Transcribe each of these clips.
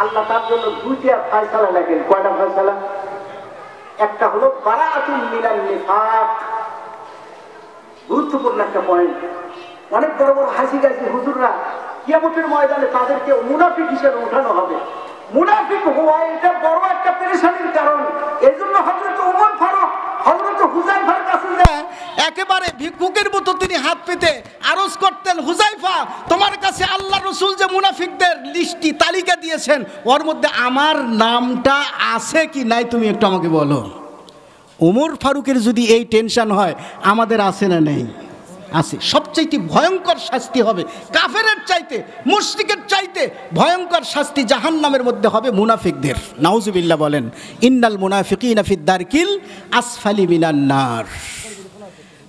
আল্লাহ তার জন্য দুইটা ফয়সালা লেখেন। কয়টা ফয়সালা? একটা হলো বারাআতুম মিনান নিফাক, গুরুত্বপূর্ণ একটা পয়েন্ট। অনেক বড় বড় হাসি গাছি হুজুররা কিয়ামতের ময়দানে তাদেরকে মুনাফিক হিসেবে উঠানো হবে। মুনাফিক হওয়া এটা বড় একটা পেরেশানির কারণ। এই জন্য হযরত ওমর ফারুক হযরত হুযায়ফার কাছে একেবারে ভিক্ষুকের মতো তিনি হাত পেতে আরজ করতেন, হুযায়ফা, তোমার কাছে আল্লাহ রাসূল যে মুনাফিকদের লিস্টি তালিকা দিয়েছেন, ওর মধ্যে আমার নামটা আছে কি নাই তুমি একটু আমাকে বলো। ওমর ফারুকের যদি এই টেনশন হয়, আমাদের আছে না নেই? আছে। সবচাইতে ভয়ঙ্কর শাস্তি হবে কাফেরের চাইতে, মুশরিকের চাইতে ভয়ঙ্কর শাস্তি জাহান্নামের মধ্যে হবে মুনাফিকদের। নাউজুবিল্লাহ বলেন, ইন্নাল মুনাফিকিনা ফিদ দারকিল আসফালি মিনান নার।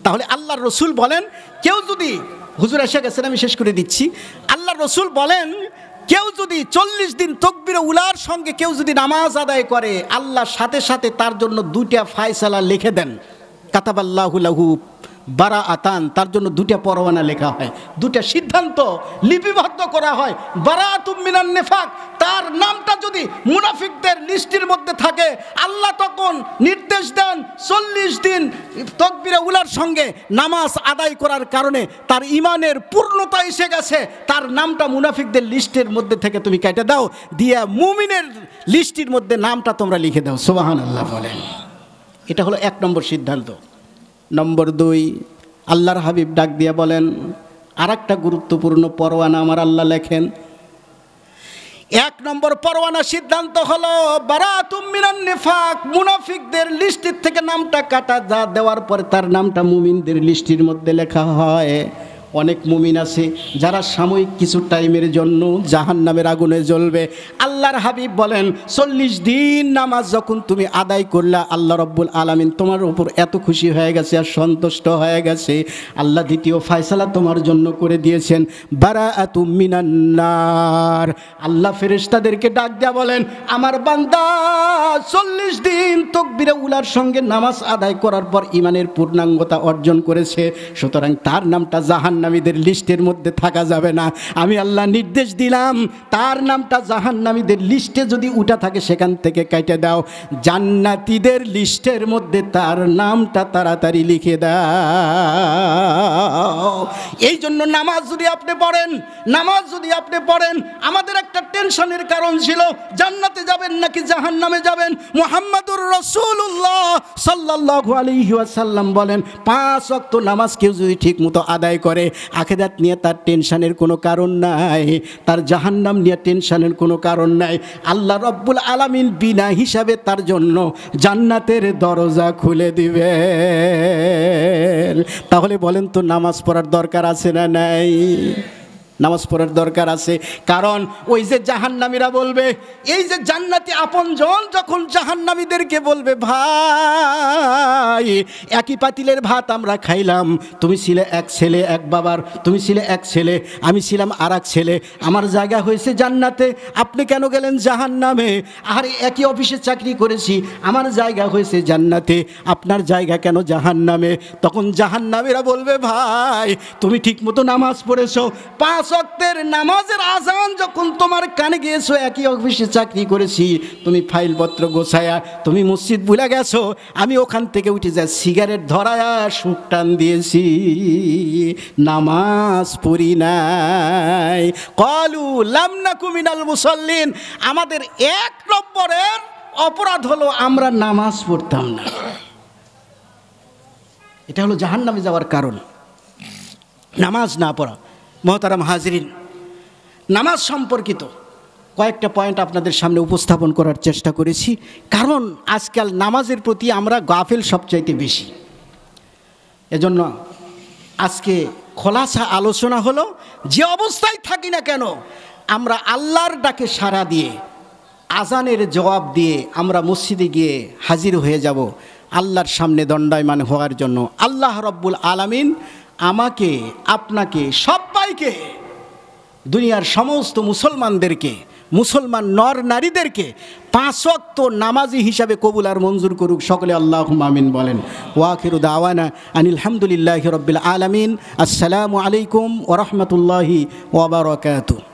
তাহলে আল্লাহর রসুল বলেন, কেউ যদি, হুজুর এসে গেছেন আমি শেষ করে দিচ্ছি, আল্লাহর রসুল বলেন কেউ যদি 40 দিন তাকবীরে উলার সঙ্গে কেউ যদি নামাজ আদায় করে, আল্লাহ সাথে সাথে তার জন্য দুইটা ফায়সালা লিখে দেন। কাতাবাল্লাহু লাহু বারাআতান, তার জন্য দুটা পরোয়ানা লেখা হয়, দুটা সিদ্ধান্ত লিপিবদ্ধ করা হয়। বারাআতুম মিনান নিফাক, তার নামটা যদি মুনাফিকদের লিস্টের মধ্যে থাকে, আল্লাহ তখন নির্দেশ দেন 40 দিন তাকবীরে উলার সঙ্গে নামাজ আদায় করার কারণে তার ঈমানের পূর্ণতা এসে গেছে, তার নামটা মুনাফিকদের লিস্টের মধ্যে থেকে তুমি কেটে দাও, দিয়া মুমিনের লিস্টের মধ্যে নামটা তোমরা লিখে দাও। সুবহানাল্লাহ বলেন। এটা হলো 1 নম্বর সিদ্ধান্ত। নম্বর 2, আল্লাহর হাবিব ডাক দিয়া বলেন, আরেকটা গুরুত্বপূর্ণ পরোয়ানা আমার আল্লাহ লেখেন। 1 নম্বর পরোয়ানা সিদ্ধান্ত হলো বারাআতুম মিনান নিফাক, মুনাফিকদের লিস্টের থেকে নামটা কাটা দেওয়ার পরে তার নামটা মুমিনদের লিস্টের মধ্যে লেখা হয়। অনেক মুমিন আছে যারা সাময়িক কিছু টাইমের জন্য জাহান্নামের আগুনে জ্বলবে। আল্লাহর হাবিব বলেন 40 দিন নামাজ যখন তুমি আদায় করলা, আল্লাহ রব্বুল আলামিন তোমার উপর এত খুশি হয়ে গেছে আর সন্তুষ্ট হয়ে গেছে, আল্লাহ দ্বিতীয় ফয়সালা তোমার জন্য করে দিয়েছেন, বারাআতুম মিনান নার। আল্লাহ ফেরেশতাদেরকে ডাক দেয়া বলেন, আমার বান্দা 40 দিন তাকবীরে উলার সঙ্গে নামাজ আদায় করার পর ঈমানের পূর্ণাঙ্গতা অর্জন করেছে, সুতরাং তার নামটা জাহান্নামীদের লিস্টের মধ্যে থাকা যাবে না। আমি আল্লাহ নির্দেশ দিলাম, তার নামটা জাহান্নামীদের লিস্টে যদি উঠা থাকে সেখান থেকে কেটে দাও, জান্নাতীদের লিস্টের মধ্যে তার নামটা তাড়াতাড়ি লিখে দাও। এই জন্য নামাজ যদি আপনি পড়েন, আমাদের একটা টেনশনের কারণ ছিল, জান্নাতে যাবেন নাকি জাহান্নামে যাবেন। মুহাম্মাদুর রাসূলুল্লাহ সাল্লাল্লাহু আলাইহি ওয়াসাল্লাম বলেন, 5 ওয়াক্ত নামাজ কেউ যদি ঠিক মতো আদায় করে, আখিরাত নিয়ে তার টেনশনের কোনো কারণ নাই, তার জাহান্নাম নিয়ে টেনশনের কোনো কারণ নাই। আল্লাহ রব্বুল আলামিন বিনা হিসাবে তার জন্য জান্নাতের দরজা খুলে দিবে। তাহলে বলেন তো, নামাজ পড়ার দরকার আছে না নাই? নামাজ পড়ার দরকার আছে। কারণ ওই যে জাহান্নামীরা বলবে, এই যে জান্নাতি আপনজন যখন জাহান্নামীদেরকে বলবে, ভাই একই পাতিলের ভাত আমরা খাইলাম, তুমি ছিলে এক ছেলে এক বাবার, তুমি ছিলে এক ছেলে, আমি ছিলাম আর এক ছেলে, আমার জায়গা হয়েছে জান্নাতে, আপনি কেন গেলেন জাহান্নামে? আর একই অফিসে চাকরি করেছি, আমার জায়গা হয়েছে জান্নাতে, আপনার জায়গা কেন জাহান্নামে? তখন জাহান্নামীরা বলবে, ভাই তুমি ঠিক মতো নামাজ পড়েছো, 5 ওয়াক্তের নামাজের আজান যখন তোমার কানে গিয়েছো, একই অফিসে চাকরি করেছি, তুমি ফাইলপত্র গোছায়া তুমি মসজিদ ভুলে গেছো, আমি ওখান থেকে উঠে যাই সিগারেট ধরায়া সুখ টান দিয়েছি, নামাজ পড়ি নাই। ক্বালু লাম নাকু মিনাল মুসাল্লিন, আমাদের 1 নম্বরের অপরাধ হলো আমরা নামাজ পড়তাম না। এটা হলো জাহান্নামে যাওয়ার কারণ, নামাজ না পড়া। মহতারাম হাজরিন, নামাজ সম্পর্কিত কয়েকটা পয়েন্ট আপনাদের সামনে উপস্থাপন করার চেষ্টা করেছি, কারণ আজকাল নামাজের প্রতি আমরা গাফিল সবচাইতে বেশি। এজন্য আজকে খোলাসা আলোচনা হলো, যে অবস্থায় থাকি না কেন আমরা আল্লাহর ডাকে সাড়া দিয়ে, আজানের জবাব দিয়ে আমরা মসজিদে গিয়ে হাজির হয়ে যাব আল্লাহর সামনে দণ্ডায়মান হওয়ার জন্য। আল্লাহ রব্বুল আলামিন আমাকে, আপনাকে, সবাইকে, দুনিয়ার সমস্ত মুসলমানদেরকে, মুসলমান নর নারীদেরকে 5 ওয়াক্ত নামাজি হিসাবে কবুল আর মঞ্জুর করুক। সকলে আল্লাহুম্মা আমিন বলেন। ওয়া আখিরু দাওয়ানা আনিল হামদুলিল্লাহি রাব্বিল আলামিন। আসসালামু আলাইকুম ওয়া রাহমাতুল্লাহি ওয়া বারাকাতুহু।